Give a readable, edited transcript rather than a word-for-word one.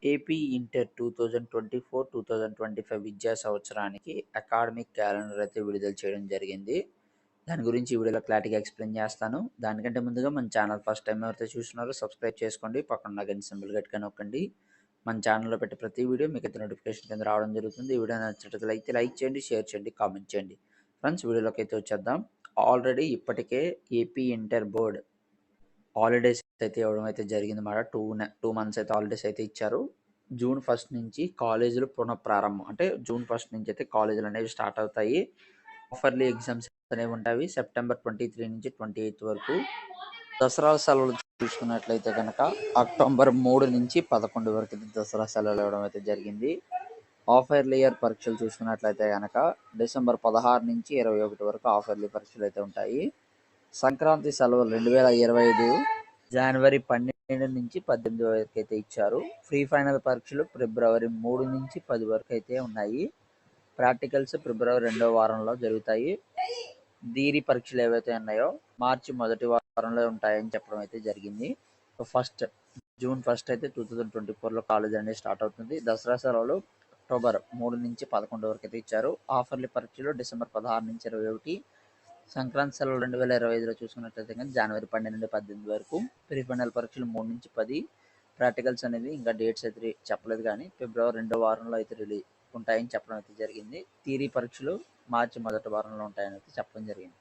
AP inter 2024-2025 విద్యా సంవత్సరానికి academic calendar అయితే విడుదల చేయడం జరిగింది. దాని గురించి ఈ వీడియోలో క్లారిటీగా ఎక్స్ప్లెయిన్ చేస్తాను. దానికంటే ముందుగా మన ఛానల్ ఫస్ట్ టైం ఎవరైతే చూస్తున్నారో సబ్స్క్రైబ్ చేసుకోండి, పక్కన గంట సింబల్ గట్టిగా నొక్కండి. మన ఛానల్లో పెట్టే ప్రతి వీడియో మీకు అయితే నోటిఫికేషన్ కింద రావడం జరుగుతుంది. ఈ వీడియో నచ్చినట్లయితే లైక్ చేయండి, షేర్ చేయండి, కామెంట్ చేయండి. ఫ్రెండ్స్, వీడియోలోకి అయితే వచ్చేద్దాం. ఆల్రెడీ ఇప్పటికే ఏపీ ఇంటర్ బోర్డ్ హాలిడేస్ అయితే ఇవ్వడం అయితే జరిగింది మాట. 2 మంత్స్ అయితే హాలిడేస్ అయితే ఇచ్చారు. జూన్ 1 నుంచి కాలేజీలు పునఃప్రారంభం, అంటే జూన్ 1 నుంచి అయితే కాలేజీలు అనేవి స్టార్ట్ అవుతాయి. ఆఫర్లీ ఎగ్జామ్స్ అనేవి ఉంటాయి సెప్టెంబర్ 23 నుంచి 28 వరకు. దసరా సెలవులు చూసుకున్నట్లయితే కనుక అక్టోబర్ 3 నుంచి 11 వరకు దసరా సెలవులు ఇవ్వడం అయితే జరిగింది. హాఫ్ ఇయర్లీ ఇయర్ పరీక్షలు చూసుకున్నట్లయితే కనుక డిసెంబర్ 16 నుంచి 21 వరకు హాఫ్ ఇయర్లీ పరీక్షలు అయితే ఉంటాయి. సంక్రాంతి సెలవులు 2025 జనవరి 12 నుంచి 18 వరకు అయితే ఇచ్చారు. ప్రీ ఫైనల్ పరీక్షలు ఫిబ్రవరి 3 నుంచి 10 వరకు అయితే ఉన్నాయి. ప్రాక్టికల్స్ ఫిబ్రవరి 2వ వారంలో జరుగుతాయి. థియరీ పరీక్షలు ఏవైతే ఉన్నాయో మార్చి 1వ వారంలో ఉంటాయని చెప్పడం అయితే జరిగింది. జూన్ 1 అయితే 2024లో కాలేజ్ అనేది స్టార్ట్ అవుతుంది. దసరా సెలవులు అక్టోబర్ 3 నుంచి 11 వరకు అయితే ఇచ్చారు. హాఫర్లీ పరీక్షలు డిసెంబర్ 16 నుంచి 21. సంక్రాంతి సెలవులు 2025లో చూసుకున్నట్లయితే కానీ జనవరి 12 నుండి 18 వరకు. ప్రీ ఫైనల్ పరీక్షలు 3 నుంచి 10. ప్రాక్టికల్స్ అనేవి ఇంకా డేట్స్ అయితే చెప్పలేదు, కానీ ఫిబ్రవరి 2వ వారంలో అయితే ఉంటాయని చెప్పడం అయితే జరిగింది. థియరీ పరీక్షలు మార్చి 1వ వారంలో ఉంటాయని అయితే చెప్పడం జరిగింది.